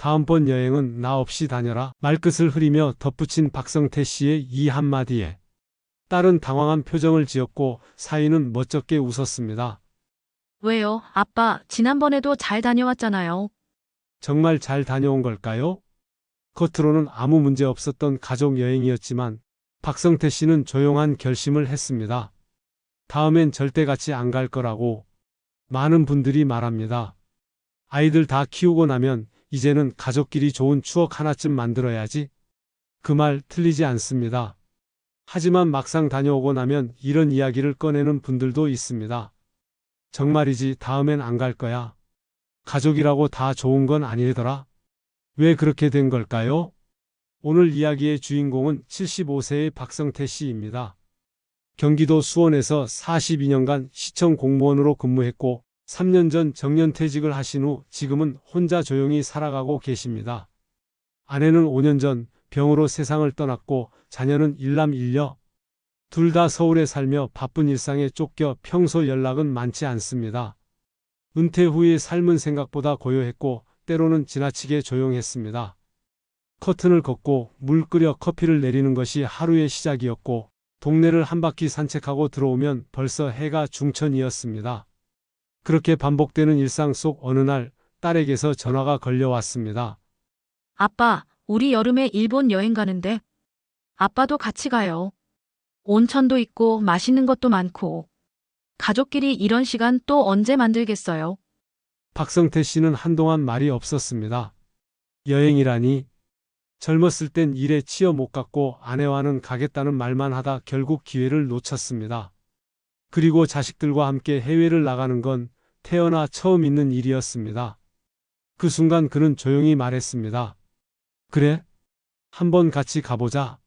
다음번 여행은 나 없이 다녀라. 말끝을 흐리며 덧붙인 박성태 씨의 이 한마디에 딸은 당황한 표정을 지었고 사위는 멋쩍게 웃었습니다. 왜요? 아빠, 지난번에도 잘 다녀왔잖아요. 정말 잘 다녀온 걸까요? 겉으로는 아무 문제 없었던 가족 여행이었지만 박성태 씨는 조용한 결심을 했습니다. 다음엔 절대 같이 안 갈 거라고. 많은 분들이 말합니다. 아이들 다 키우고 나면 이제는 가족끼리 좋은 추억 하나쯤 만들어야지. 그 말 틀리지 않습니다. 하지만 막상 다녀오고 나면 이런 이야기를 꺼내는 분들도 있습니다. 정말이지 다음엔 안 갈 거야. 가족이라고 다 좋은 건 아니더라. 왜 그렇게 된 걸까요? 오늘 이야기의 주인공은 75세의 박성태 씨입니다. 경기도 수원에서 42년간 시청 공무원으로 근무했고 3년 전 정년퇴직을 하신 후 지금은 혼자 조용히 살아가고 계십니다. 아내는 5년 전 병으로 세상을 떠났고 자녀는 일남일녀. 둘 다 서울에 살며 바쁜 일상에 쫓겨 평소 연락은 많지 않습니다. 은퇴 후의 삶은 생각보다 고요했고 때로는 지나치게 조용했습니다. 커튼을 걷고 물 끓여 커피를 내리는 것이 하루의 시작이었고 동네를 한 바퀴 산책하고 들어오면 벌써 해가 중천이었습니다. 그렇게 반복되는 일상 속 어느 날 딸에게서 전화가 걸려왔습니다. 아빠, 우리 여름에 일본 여행 가는데 아빠도 같이 가요. 온천도 있고 맛있는 것도 많고. 가족끼리 이런 시간 또 언제 만들겠어요? 박성태 씨는 한동안 말이 없었습니다. 여행이라니. 젊었을 땐 일에 치여 못 갔고 아내와는 가겠다는 말만 하다 결국 기회를 놓쳤습니다. 그리고 자식들과 함께 해외를 나가는 건 태어나 처음 있는 일이었습니다. 그 순간 그는 조용히 말했습니다. 그래? 한번 같이 가보자.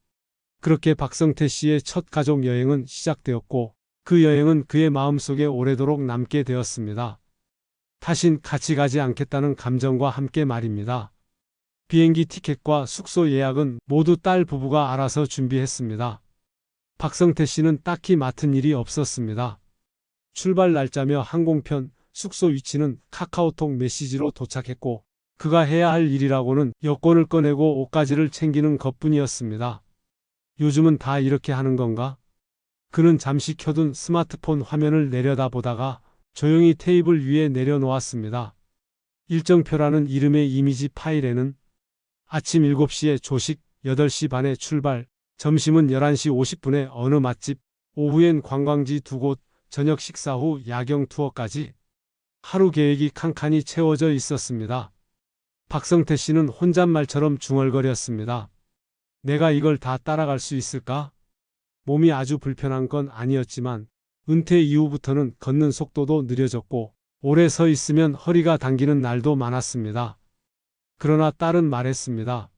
그렇게 박성태 씨의 첫 가족 여행은 시작되었고 그 여행은 그의 마음속에 오래도록 남게 되었습니다. 다신 같이 가지 않겠다는 감정과 함께 말입니다. 비행기 티켓과 숙소 예약은 모두 딸 부부가 알아서 준비했습니다. 박성태 씨는 딱히 맡은 일이 없었습니다. 출발 날짜며 항공편, 숙소 위치는 카카오톡 메시지로 도착했고 그가 해야 할 일이라고는 여권을 꺼내고 옷가지를 챙기는 것뿐이었습니다. 요즘은 다 이렇게 하는 건가? 그는 잠시 켜둔 스마트폰 화면을 내려다보다가 조용히 테이블 위에 내려놓았습니다. 일정표라는 이름의 이미지 파일에는 아침 7시에 조식, 8시 반에 출발, 점심은 11시 50분에 어느 맛집, 오후엔 관광지 2곳, 저녁 식사 후 야경 투어까지 하루 계획이 칸칸이 채워져 있었습니다. 박성태 씨는 혼잣말처럼 중얼거렸습니다. 내가 이걸 다 따라갈 수 있을까? 몸이 아주 불편한 건 아니었지만 은퇴 이후부터는 걷는 속도도 느려졌고 오래 서 있으면 허리가 당기는 날도 많았습니다. 그러나 딸은 말했습니다.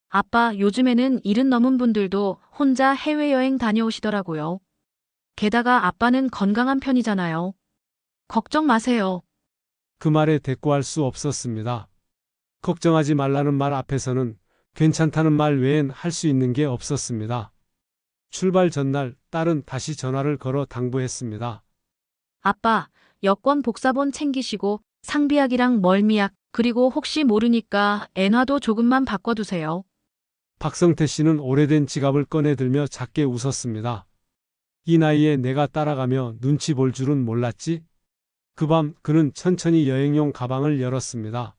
아빠, 요즘에는 70 넘은 분들도 혼자 해외여행 다녀오시더라고요. 게다가 아빠는 건강한 편이잖아요. 걱정 마세요. 그 말에 대꾸할 수 없었습니다. 걱정하지 말라는 말 앞에서는 괜찮다는 말 외엔 할 수 있는 게 없었습니다. 출발 전날 딸은 다시 전화를 걸어 당부했습니다. 아빠, 여권 복사본 챙기시고 상비약이랑 멀미약, 그리고 혹시 모르니까 엔화도 조금만 바꿔두세요. 박성태 씨는 오래된 지갑을 꺼내들며 작게 웃었습니다. 이 나이에 내가 따라가며 눈치 볼 줄은 몰랐지? 그 밤 그는 천천히 여행용 가방을 열었습니다.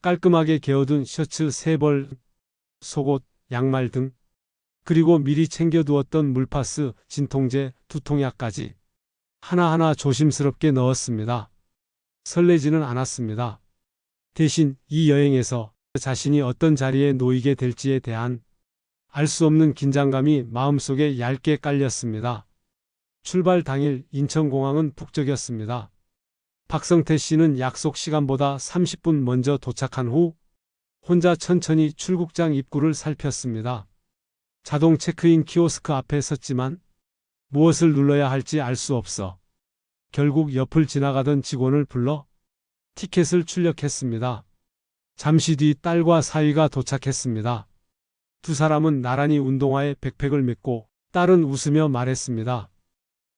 깔끔하게 개어둔 셔츠 3벌, 속옷, 양말 등 그리고 미리 챙겨두었던 물파스, 진통제, 두통약까지 하나하나 조심스럽게 넣었습니다. 설레지는 않았습니다. 대신 이 여행에서 자신이 어떤 자리에 놓이게 될지에 대한 알 수 없는 긴장감이 마음속에 얇게 깔렸습니다. 출발 당일 인천공항은 북적였습니다. 박성태 씨는 약속 시간보다 30분 먼저 도착한 후 혼자 천천히 출국장 입구를 살폈습니다. 자동 체크인 키오스크 앞에 섰지만 무엇을 눌러야 할지 알 수 없어 결국 옆을 지나가던 직원을 불러 티켓을 출력했습니다. 잠시 뒤 딸과 사위가 도착했습니다. 두 사람은 나란히 운동화에 백팩을 메고 딸은 웃으며 말했습니다.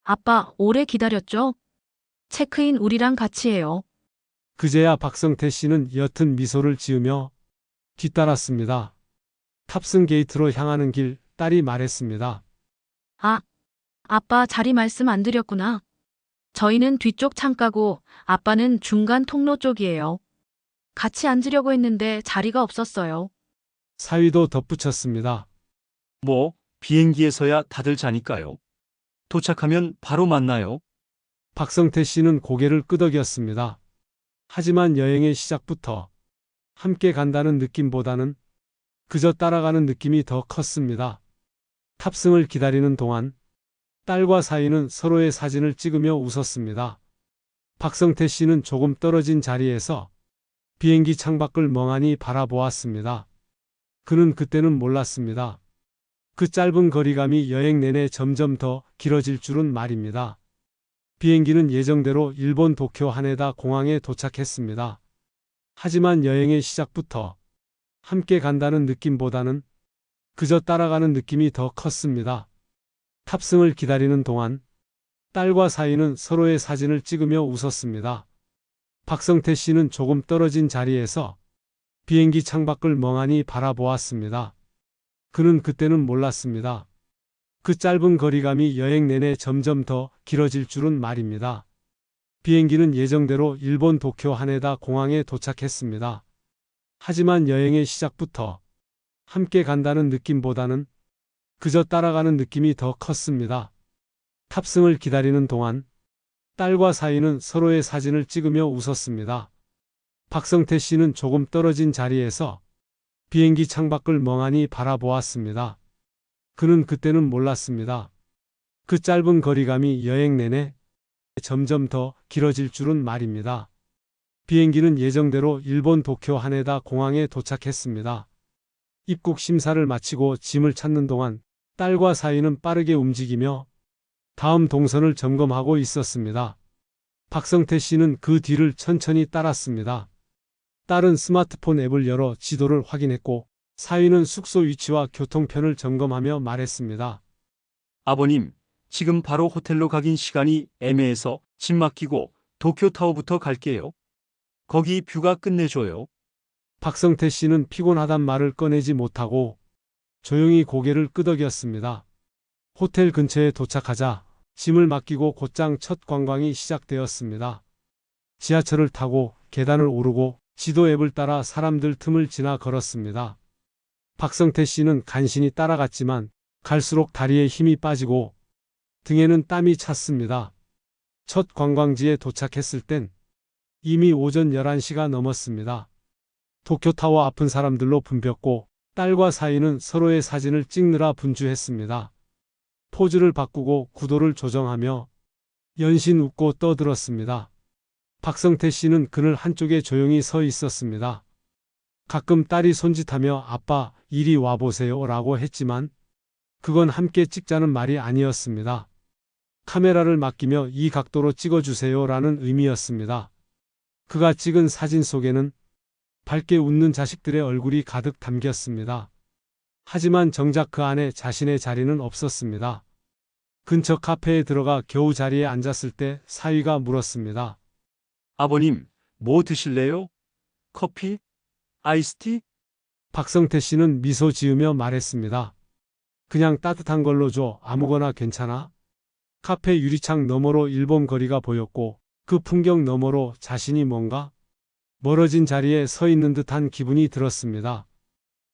아빠, 오래 기다렸죠? 체크인 우리랑 같이 해요. 그제야 박성태 씨는 옅은 미소를 지으며 뒤따랐습니다. 탑승 게이트로 향하는 길 딸이 말했습니다. 아, 아빠 자리 말씀 안 드렸구나. 저희는 뒤쪽 창가고 아빠는 중간 통로 쪽이에요. 같이 앉으려고 했는데 자리가 없었어요. 사위도 덧붙였습니다. 뭐, 비행기에서야 다들 자니까요. 도착하면 바로 만나요. 박성태 씨는 고개를 끄덕였습니다. 하지만 여행의 시작부터 함께 간다는 느낌보다는 그저 따라가는 느낌이 더 컸습니다. 탑승을 기다리는 동안 딸과 사위는 서로의 사진을 찍으며 웃었습니다. 박성태 씨는 조금 떨어진 자리에서 비행기 창밖을 멍하니 바라보았습니다. 그는 그때는 몰랐습니다. 그 짧은 거리감이 여행 내내 점점 더 길어질 줄은 말입니다. 비행기는 예정대로 일본 도쿄 하네다 공항에 도착했습니다. 하지만 여행의 시작부터 함께 간다는 느낌보다는 그저 따라가는 느낌이 더 컸습니다. 탑승을 기다리는 동안 딸과 사위는 서로의 사진을 찍으며 웃었습니다. 박성태 씨는 조금 떨어진 자리에서 비행기 창밖을 멍하니 바라보았습니다. 그는 그때는 몰랐습니다. 그 짧은 거리감이 여행 내내 점점 더 길어질 줄은 말입니다. 비행기는 예정대로 일본 도쿄 하네다 공항에 도착했습니다. 하지만 여행의 시작부터 함께 간다는 느낌보다는 그저 따라가는 느낌이 더 컸습니다. 탑승을 기다리는 동안 딸과 사위는 서로의 사진을 찍으며 웃었습니다. 박성태 씨는 조금 떨어진 자리에서 비행기 창밖을 멍하니 바라보았습니다. 그는 그때는 몰랐습니다. 그 짧은 거리감이 여행 내내 점점 더 길어질 줄은 말입니다. 비행기는 예정대로 일본 도쿄 하네다 공항에 도착했습니다. 입국 심사를 마치고 짐을 찾는 동안 딸과 사위는 빠르게 움직이며 다음 동선을 점검하고 있었습니다. 박성태 씨는 그 뒤를 천천히 따랐습니다. 딸은 스마트폰 앱을 열어 지도를 확인했고 사위는 숙소 위치와 교통편을 점검하며 말했습니다. 아버님, 지금 바로 호텔로 가긴 시간이 애매해서 짐 맡기고 도쿄타워부터 갈게요. 거기 뷰가 끝내줘요. 박성태 씨는 피곤하단 말을 꺼내지 못하고 조용히 고개를 끄덕였습니다. 호텔 근처에 도착하자 짐을 맡기고 곧장 첫 관광이 시작되었습니다. 지하철을 타고 계단을 오르고 지도 앱을 따라 사람들 틈을 지나 걸었습니다. 박성태 씨는 간신히 따라갔지만 갈수록 다리에 힘이 빠지고 등에는 땀이 찼습니다. 첫 관광지에 도착했을 땐 이미 오전 11시가 넘었습니다. 도쿄타워 앞은 사람들로 붐볐고 딸과 사위는 서로의 사진을 찍느라 분주했습니다. 포즈를 바꾸고 구도를 조정하며 연신 웃고 떠들었습니다. 박성태 씨는 그늘 한쪽에 조용히 서 있었습니다. 가끔 딸이 손짓하며 아빠 이리 와보세요 라고 했지만 그건 함께 찍자는 말이 아니었습니다. 카메라를 맡기며 이 각도로 찍어주세요 라는 의미였습니다. 그가 찍은 사진 속에는 밝게 웃는 자식들의 얼굴이 가득 담겼습니다. 하지만 정작 그 안에 자신의 자리는 없었습니다. 근처 카페에 들어가 겨우 자리에 앉았을 때 사위가 물었습니다. 아버님, 뭐 드실래요? 커피? 아이스티? 박성태 씨는 미소 지으며 말했습니다. 그냥 따뜻한 걸로 줘. 아무거나 괜찮아? 카페 유리창 너머로 일본 거리가 보였고 그 풍경 너머로 자신이 뭔가 멀어진 자리에 서 있는 듯한 기분이 들었습니다.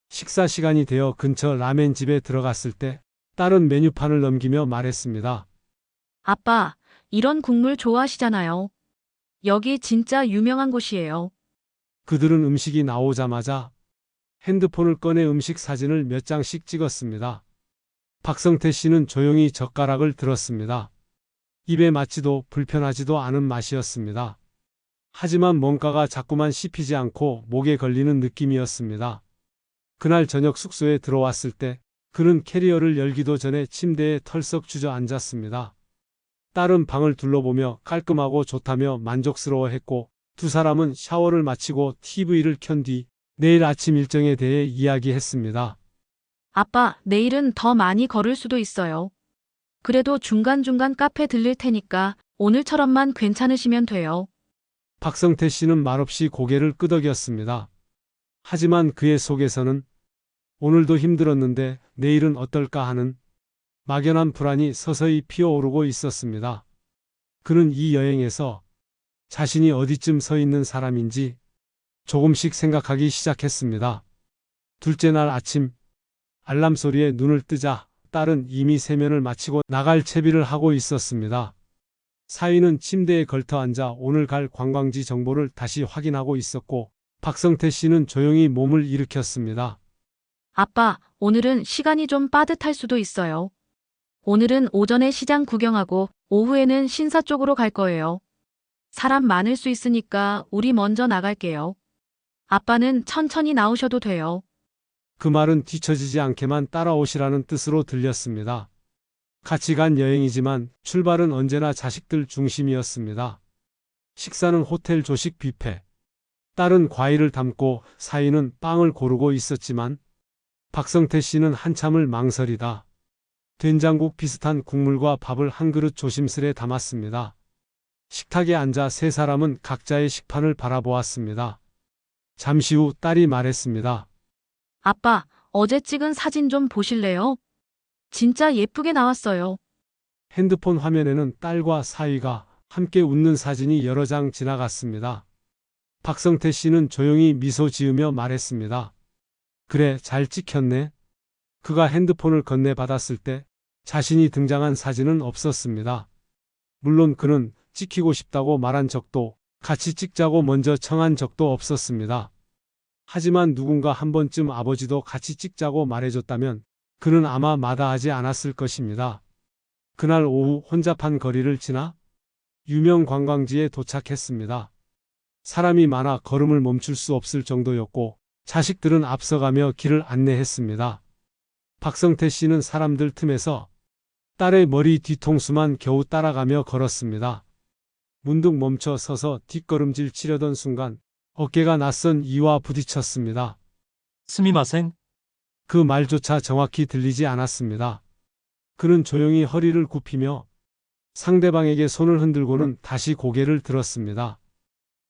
식사 시간이 되어 근처 라멘집에 들어갔을 때 딸은 메뉴판을 넘기며 말했습니다. 아빠, 이런 국물 좋아하시잖아요. 여기 진짜 유명한 곳이에요. 그들은 음식이 나오자마자 핸드폰을 꺼내 음식 사진을 몇 장씩 찍었습니다. 박성태 씨는 조용히 젓가락을 들었습니다. 입에 맞지도 불편하지도 않은 맛이었습니다. 하지만 뭔가가 자꾸만 씹히지 않고 목에 걸리는 느낌이었습니다. 그날 저녁 숙소에 들어왔을 때 그는 캐리어를 열기도 전에 침대에 털썩 주저앉았습니다. 딸은 방을 둘러보며 깔끔하고 좋다며 만족스러워했고 두 사람은 샤워를 마치고 TV를 켠 뒤 내일 아침 일정에 대해 이야기했습니다. 아빠, 내일은 더 많이 걸을 수도 있어요. 그래도 중간중간 카페 들릴 테니까 오늘처럼만 괜찮으시면 돼요. 박성태 씨는 말없이 고개를 끄덕였습니다. 하지만 그의 속에서는 오늘도 힘들었는데 내일은 어떨까 하는 막연한 불안이 서서히 피어오르고 있었습니다. 그는 이 여행에서 자신이 어디쯤 서 있는 사람인지 조금씩 생각하기 시작했습니다. 둘째 날 아침 알람 소리에 눈을 뜨자 딸은 이미 세면을 마치고 나갈 채비를 하고 있었습니다. 사위는 침대에 걸터 앉아 오늘 갈 관광지 정보를 다시 확인하고 있었고 박성태 씨는 조용히 몸을 일으켰습니다. 아빠, 오늘은 시간이 좀 빠듯할 수도 있어요. 오늘은 오전에 시장 구경하고 오후에는 신사 쪽으로 갈 거예요. 사람 많을 수 있으니까 우리 먼저 나갈게요. 아빠는 천천히 나오셔도 돼요. 그 말은 뒤처지지 않게만 따라오시라는 뜻으로 들렸습니다. 같이 간 여행이지만 출발은 언제나 자식들 중심이었습니다. 식사는 호텔 조식 뷔페. 딸은 과일을 담고 사위는 빵을 고르고 있었지만 박성태 씨는 한참을 망설이다 된장국 비슷한 국물과 밥을 한 그릇 조심스레 담았습니다. 식탁에 앉아 세 사람은 각자의 식판을 바라보았습니다. 잠시 후 딸이 말했습니다. 아빠, 어제 찍은 사진 좀 보실래요? 진짜 예쁘게 나왔어요. 핸드폰 화면에는 딸과 사위가 함께 웃는 사진이 여러 장 지나갔습니다. 박성태 씨는 조용히 미소 지으며 말했습니다. 그래, 잘 찍혔네. 그가 핸드폰을 건네받았을 때 자신이 등장한 사진은 없었습니다. 물론 그는 찍히고 싶다고 말한 적도 같이 찍자고 먼저 청한 적도 없었습니다. 하지만 누군가 한 번쯤 아버지도 같이 찍자고 말해줬다면 그는 아마 마다하지 않았을 것입니다. 그날 오후 혼잡한 거리를 지나 유명 관광지에 도착했습니다. 사람이 많아 걸음을 멈출 수 없을 정도였고 자식들은 앞서가며 길을 안내했습니다. 박성태 씨는 사람들 틈에서 딸의 머리 뒤통수만 겨우 따라가며 걸었습니다. 문득 멈춰 서서 뒷걸음질 치려던 순간 어깨가 낯선 이와 부딪혔습니다. 스미마생? 그 말조차 정확히 들리지 않았습니다. 그는 조용히 허리를 굽히며 상대방에게 손을 흔들고는 다시 고개를 들었습니다.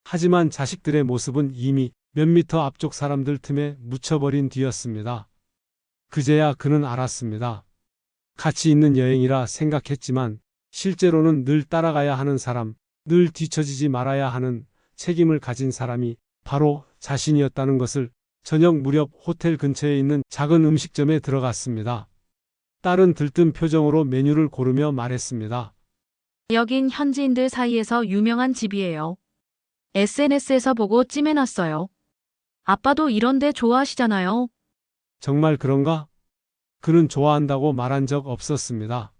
하지만 자식들의 모습은 이미 몇 미터 앞쪽 사람들 틈에 묻혀버린 뒤였습니다. 그제야 그는 알았습니다. 같이 있는 여행이라 생각했지만 실제로는 늘 따라가야 하는 사람, 늘 뒤처지지 말아야 하는 책임을 가진 사람이 바로 자신이었다는 것을. 저녁 무렵 호텔 근처에 있는 작은 음식점에 들어갔습니다. 딸은 들뜬 표정으로 메뉴를 고르며 말했습니다. 여긴 현지인들 사이에서 유명한 집이에요. SNS에서 보고 찜해놨어요. 아빠도 이런 데 좋아하시잖아요. 정말 그런가? 그는 좋아한다고 말한 적 없었습니다.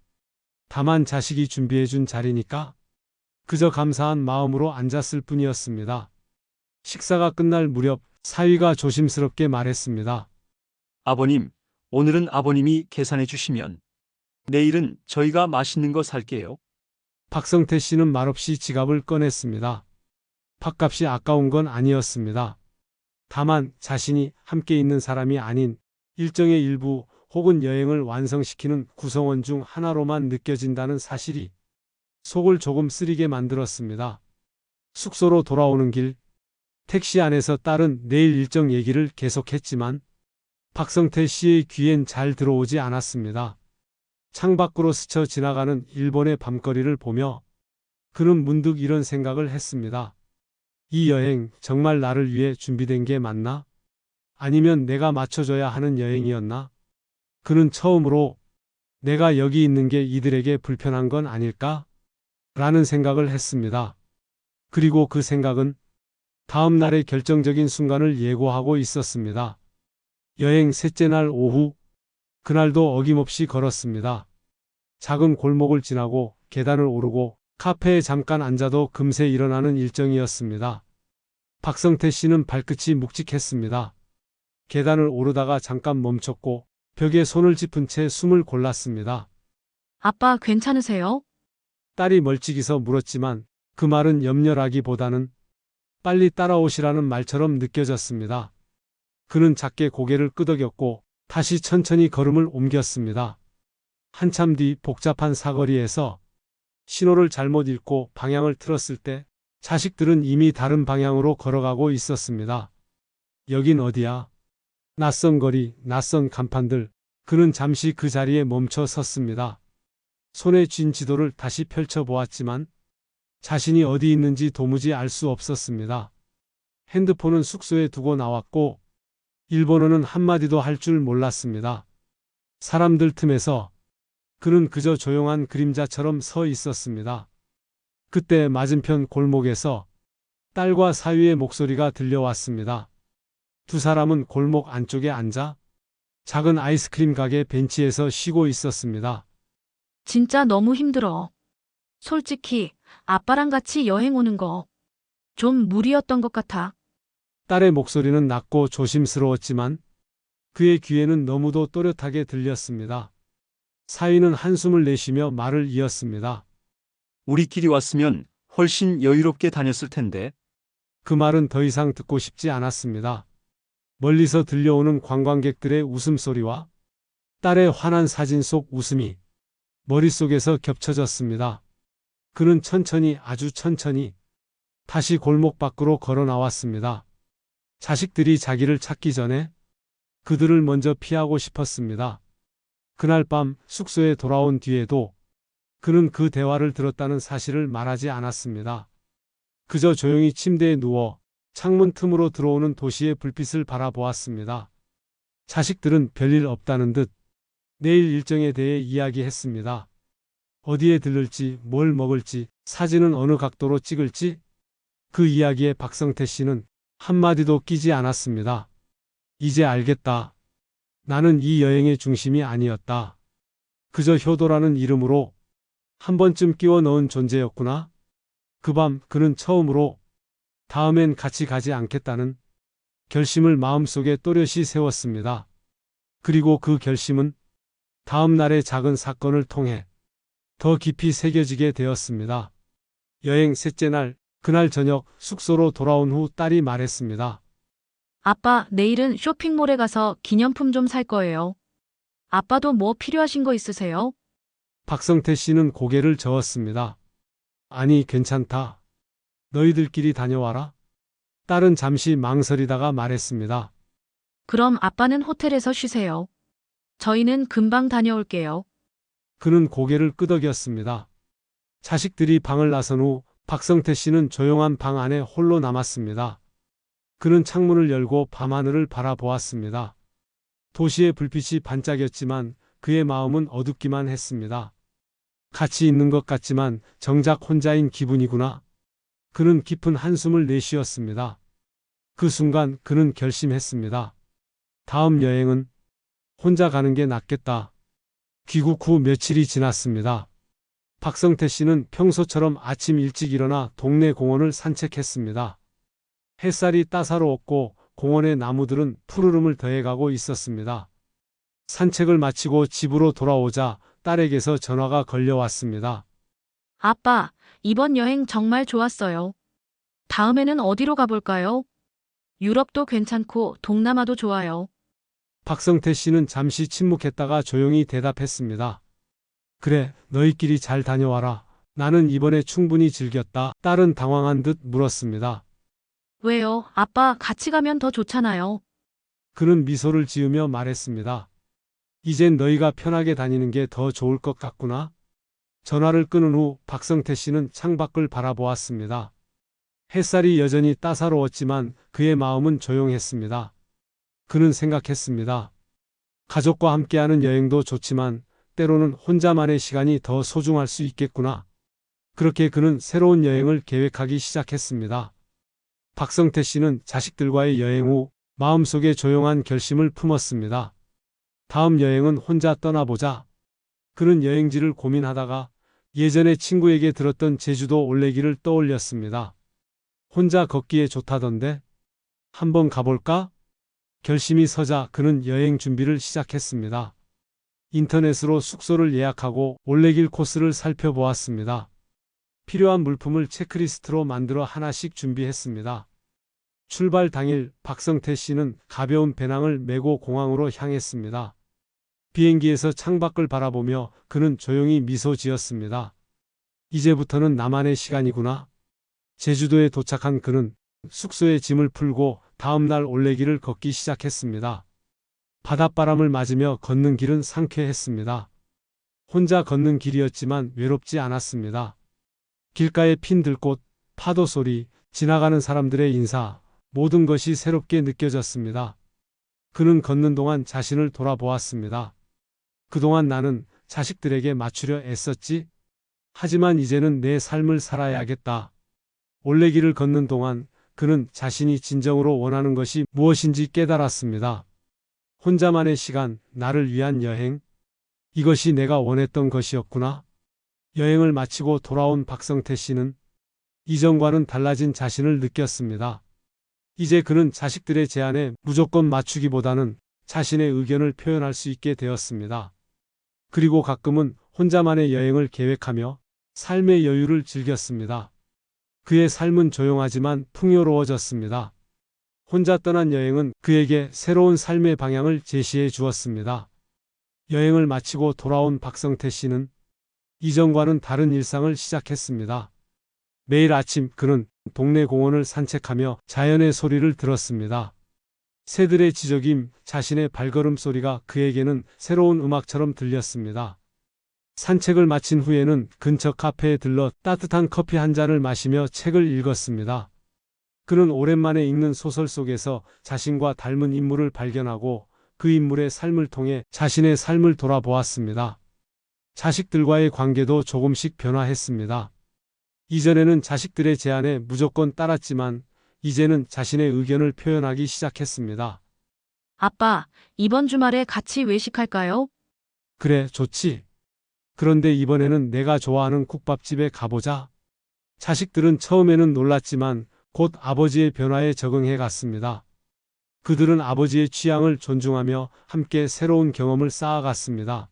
다만 자식이 준비해준 자리니까 그저 감사한 마음으로 앉았을 뿐이었습니다. 식사가 끝날 무렵 사위가 조심스럽게 말했습니다. 아버님, 오늘은 아버님이 계산해 주시면 내일은 저희가 맛있는 거 살게요. 박성태 씨는 말없이 지갑을 꺼냈습니다. 밥값이 아까운 건 아니었습니다. 다만 자신이 함께 있는 사람이 아닌 일정의 일부 혹은 여행을 완성시키는 구성원 중 하나로만 느껴진다는 사실이 속을 조금 쓰리게 만들었습니다. 숙소로 돌아오는 길, 택시 안에서 딸은 내일 일정 얘기를 계속했지만 박성태 씨의 귀엔 잘 들어오지 않았습니다. 창밖으로 스쳐 지나가는 일본의 밤거리를 보며 그는 문득 이런 생각을 했습니다. 이 여행 정말 나를 위해 준비된 게 맞나? 아니면 내가 맞춰줘야 하는 여행이었나? 그는 처음으로 내가 여기 있는 게 이들에게 불편한 건 아닐까? 라는 생각을 했습니다. 그리고 그 생각은 다음 날의 결정적인 순간을 예고하고 있었습니다. 여행 셋째 날 오후, 그날도 어김없이 걸었습니다. 작은 골목을 지나고 계단을 오르고 카페에 잠깐 앉아도 금세 일어나는 일정이었습니다. 박성태 씨는 발끝이 묵직했습니다. 계단을 오르다가 잠깐 멈췄고 벽에 손을 짚은 채 숨을 골랐습니다. 아빠 괜찮으세요? 딸이 멀찍이서 물었지만 그 말은 염려라기보다는 빨리 따라오시라는 말처럼 느껴졌습니다. 그는 작게 고개를 끄덕였고 다시 천천히 걸음을 옮겼습니다. 한참 뒤 복잡한 사거리에서 신호를 잘못 읽고 방향을 틀었을 때 자식들은 이미 다른 방향으로 걸어가고 있었습니다. 여긴 어디야? 낯선 거리, 낯선 간판들. 그는 잠시 그 자리에 멈춰 섰습니다. 손에 쥔 지도를 다시 펼쳐보았지만 자신이 어디 있는지 도무지 알 수 없었습니다. 핸드폰은 숙소에 두고 나왔고 일본어는 한마디도 할 줄 몰랐습니다. 사람들 틈에서 그는 그저 조용한 그림자처럼 서 있었습니다. 그때 맞은편 골목에서 딸과 사위의 목소리가 들려왔습니다. 두 사람은 골목 안쪽에 앉아 작은 아이스크림 가게 벤치에서 쉬고 있었습니다. 진짜 너무 힘들어. 솔직히 아빠랑 같이 여행 오는 거 좀 무리였던 것 같아. 딸의 목소리는 낮고 조심스러웠지만 그의 귀에는 너무도 또렷하게 들렸습니다. 사위는 한숨을 내쉬며 말을 이었습니다. 우리끼리 왔으면 훨씬 여유롭게 다녔을 텐데. 그 말은 더 이상 듣고 싶지 않았습니다. 멀리서 들려오는 관광객들의 웃음소리와 딸의 환한 사진 속 웃음이 머릿속에서 겹쳐졌습니다. 그는 천천히, 아주 천천히 다시 골목 밖으로 걸어 나왔습니다. 자식들이 자기를 찾기 전에 그들을 먼저 피하고 싶었습니다. 그날 밤 숙소에 돌아온 뒤에도 그는 그 대화를 들었다는 사실을 말하지 않았습니다. 그저 조용히 침대에 누워 창문 틈으로 들어오는 도시의 불빛을 바라보았습니다. 자식들은 별일 없다는 듯 내일 일정에 대해 이야기했습니다. 어디에 들를지, 뭘 먹을지, 사진은 어느 각도로 찍을지 그 이야기에 박성태 씨는 한마디도 끼지 않았습니다. 이제 알겠다. 나는 이 여행의 중심이 아니었다. 그저 효도라는 이름으로 한 번쯤 끼워 넣은 존재였구나. 그 밤 그는 처음으로 다음엔 같이 가지 않겠다는 결심을 마음속에 또렷이 세웠습니다. 그리고 그 결심은 다음 날의 작은 사건을 통해 더 깊이 새겨지게 되었습니다. 여행 셋째 날, 그날 저녁 숙소로 돌아온 후 딸이 말했습니다. 아빠, 내일은 쇼핑몰에 가서 기념품 좀 살 거예요. 아빠도 뭐 필요하신 거 있으세요? 박성태 씨는 고개를 저었습니다. 아니, 괜찮다. 너희들끼리 다녀와라. 딸은 잠시 망설이다가 말했습니다. 그럼 아빠는 호텔에서 쉬세요. 저희는 금방 다녀올게요. 그는 고개를 끄덕였습니다. 자식들이 방을 나선 후 박성태 씨는 조용한 방 안에 홀로 남았습니다. 그는 창문을 열고 밤하늘을 바라보았습니다. 도시의 불빛이 반짝였지만 그의 마음은 어둡기만 했습니다. 같이 있는 것 같지만 정작 혼자인 기분이구나. 그는 깊은 한숨을 내쉬었습니다. 그 순간 그는 결심했습니다. 다음 여행은 혼자 가는 게 낫겠다. 귀국 후 며칠이 지났습니다. 박성태 씨는 평소처럼 아침 일찍 일어나 동네 공원을 산책했습니다. 햇살이 따사로웠고 공원의 나무들은 푸르름을 더해가고 있었습니다. 산책을 마치고 집으로 돌아오자 딸에게서 전화가 걸려왔습니다. 아빠, 이번 여행 정말 좋았어요. 다음에는 어디로 가볼까요? 유럽도 괜찮고 동남아도 좋아요. 박성태 씨는 잠시 침묵했다가 조용히 대답했습니다. 그래, 너희끼리 잘 다녀와라. 나는 이번에 충분히 즐겼다. 딸은 당황한 듯 물었습니다. 왜요? 아빠 같이 가면 더 좋잖아요. 그는 미소를 지으며 말했습니다. 이젠 너희가 편하게 다니는 게 더 좋을 것 같구나. 전화를 끊은 후 박성태 씨는 창밖을 바라보았습니다. 햇살이 여전히 따사로웠지만 그의 마음은 조용했습니다. 그는 생각했습니다. 가족과 함께하는 여행도 좋지만 때로는 혼자만의 시간이 더 소중할 수 있겠구나. 그렇게 그는 새로운 여행을 계획하기 시작했습니다. 박성태 씨는 자식들과의 여행 후 마음속에 조용한 결심을 품었습니다. 다음 여행은 혼자 떠나보자. 그는 여행지를 고민하다가 예전에 친구에게 들었던 제주도 올레길을 떠올렸습니다. 혼자 걷기에 좋다던데 한번 가볼까? 결심이 서자 그는 여행 준비를 시작했습니다. 인터넷으로 숙소를 예약하고 올레길 코스를 살펴보았습니다. 필요한 물품을 체크리스트로 만들어 하나씩 준비했습니다. 출발 당일 박성태 씨는 가벼운 배낭을 메고 공항으로 향했습니다. 비행기에서 창밖을 바라보며 그는 조용히 미소 지었습니다. 이제부터는 나만의 시간이구나. 제주도에 도착한 그는 숙소에 짐을 풀고 다음 날 올레길을 걷기 시작했습니다. 바닷바람을 맞으며 걷는 길은 상쾌했습니다. 혼자 걷는 길이었지만 외롭지 않았습니다. 길가에 핀 들꽃, 파도 소리, 지나가는 사람들의 인사, 모든 것이 새롭게 느껴졌습니다. 그는 걷는 동안 자신을 돌아보았습니다. 그동안 나는 자식들에게 맞추려 애썼지? 하지만 이제는 내 삶을 살아야겠다. 올레길을 걷는 동안 그는 자신이 진정으로 원하는 것이 무엇인지 깨달았습니다. 혼자만의 시간, 나를 위한 여행. 이것이 내가 원했던 것이었구나. 여행을 마치고 돌아온 박성태 씨는 이전과는 달라진 자신을 느꼈습니다. 이제 그는 자식들의 제안에 무조건 맞추기보다는 자신의 의견을 표현할 수 있게 되었습니다. 그리고 가끔은 혼자만의 여행을 계획하며 삶의 여유를 즐겼습니다. 그의 삶은 조용하지만 풍요로워졌습니다. 혼자 떠난 여행은 그에게 새로운 삶의 방향을 제시해 주었습니다. 여행을 마치고 돌아온 박성태 씨는 이전과는 다른 일상을 시작했습니다. 매일 아침 그는 동네 공원을 산책하며 자연의 소리를 들었습니다. 새들의 지저귐, 자신의 발걸음 소리가 그에게는 새로운 음악처럼 들렸습니다. 산책을 마친 후에는 근처 카페에 들러 따뜻한 커피 한 잔을 마시며 책을 읽었습니다. 그는 오랜만에 읽는 소설 속에서 자신과 닮은 인물을 발견하고 그 인물의 삶을 통해 자신의 삶을 돌아보았습니다. 자식들과의 관계도 조금씩 변화했습니다. 이전에는 자식들의 제안에 무조건 따랐지만 이제는 자신의 의견을 표현하기 시작했습니다. 아빠, 이번 주말에 같이 외식할까요? 그래, 좋지. 그런데 이번에는 내가 좋아하는 국밥집에 가보자. 자식들은 처음에는 놀랐지만 곧 아버지의 변화에 적응해 갔습니다. 그들은 아버지의 취향을 존중하며 함께 새로운 경험을 쌓아갔습니다.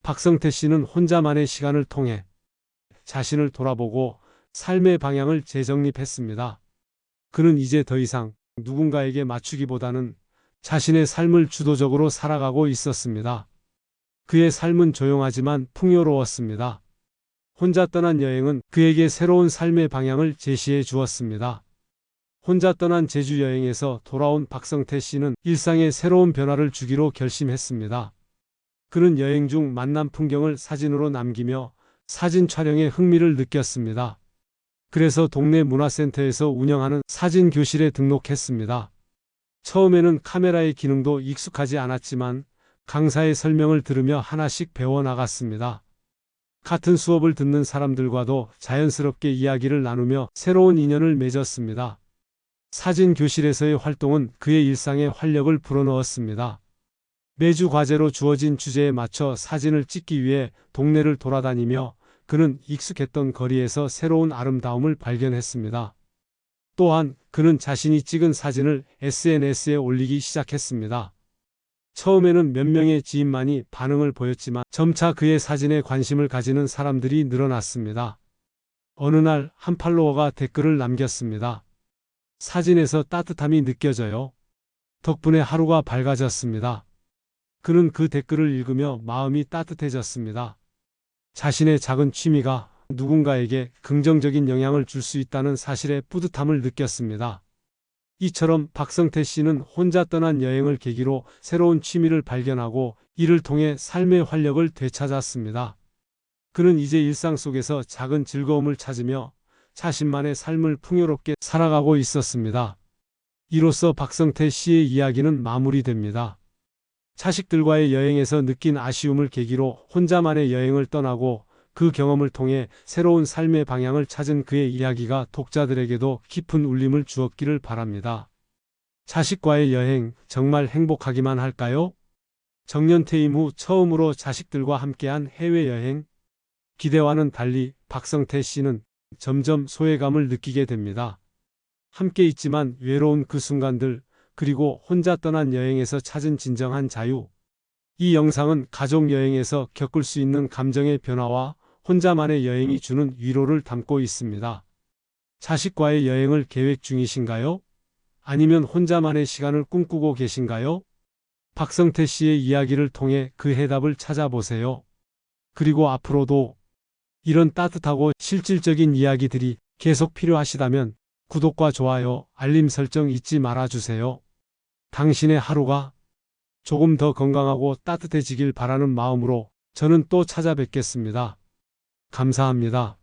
박성태 씨는 혼자만의 시간을 통해 자신을 돌아보고 삶의 방향을 재정립했습니다. 그는 이제 더 이상 누군가에게 맞추기보다는 자신의 삶을 주도적으로 살아가고 있었습니다. 그의 삶은 조용하지만 풍요로웠습니다. 혼자 떠난 여행은 그에게 새로운 삶의 방향을 제시해 주었습니다. 혼자 떠난 제주 여행에서 돌아온 박성태 씨는 일상에 새로운 변화를 주기로 결심했습니다. 그는 여행 중 만난 풍경을 사진으로 남기며 사진 촬영에 흥미를 느꼈습니다. 그래서 동네 문화센터에서 운영하는 사진 교실에 등록했습니다. 처음에는 카메라의 기능도 익숙하지 않았지만 강사의 설명을 들으며 하나씩 배워나갔습니다. 같은 수업을 듣는 사람들과도 자연스럽게 이야기를 나누며 새로운 인연을 맺었습니다. 사진 교실에서의 활동은 그의 일상에 활력을 불어넣었습니다. 매주 과제로 주어진 주제에 맞춰 사진을 찍기 위해 동네를 돌아다니며 그는 익숙했던 거리에서 새로운 아름다움을 발견했습니다. 또한 그는 자신이 찍은 사진을 SNS에 올리기 시작했습니다. 처음에는 몇 명의 지인만이 반응을 보였지만 점차 그의 사진에 관심을 가지는 사람들이 늘어났습니다. 어느 날 한 팔로워가 댓글을 남겼습니다. 사진에서 따뜻함이 느껴져요. 덕분에 하루가 밝아졌습니다. 그는 그 댓글을 읽으며 마음이 따뜻해졌습니다. 자신의 작은 취미가 누군가에게 긍정적인 영향을 줄 수 있다는 사실에 뿌듯함을 느꼈습니다. 이처럼 박성태 씨는 혼자 떠난 여행을 계기로 새로운 취미를 발견하고 이를 통해 삶의 활력을 되찾았습니다. 그는 이제 일상 속에서 작은 즐거움을 찾으며 자신만의 삶을 풍요롭게 살아가고 있었습니다. 이로써 박성태 씨의 이야기는 마무리됩니다. 자식들과의 여행에서 느낀 아쉬움을 계기로 혼자만의 여행을 떠나고 그 경험을 통해 새로운 삶의 방향을 찾은 그의 이야기가 독자들에게도 깊은 울림을 주었기를 바랍니다. 자식과의 여행 정말 행복하기만 할까요? 정년 퇴임 후 처음으로 자식들과 함께한 해외여행. 기대와는 달리 박성태 씨는 점점 소외감을 느끼게 됩니다. 함께 있지만 외로운 그 순간들, 그리고 혼자 떠난 여행에서 찾은 진정한 자유. 이 영상은 가족 여행에서 겪을 수 있는 감정의 변화와 혼자만의 여행이 주는 위로를 담고 있습니다. 자식과의 여행을 계획 중이신가요? 아니면 혼자만의 시간을 꿈꾸고 계신가요? 박성태 씨의 이야기를 통해 그 해답을 찾아보세요. 그리고 앞으로도 이런 따뜻하고 실질적인 이야기들이 계속 필요하시다면 구독과 좋아요, 알림 설정 잊지 말아주세요. 당신의 하루가 조금 더 건강하고 따뜻해지길 바라는 마음으로 저는 또 찾아뵙겠습니다. 감사합니다.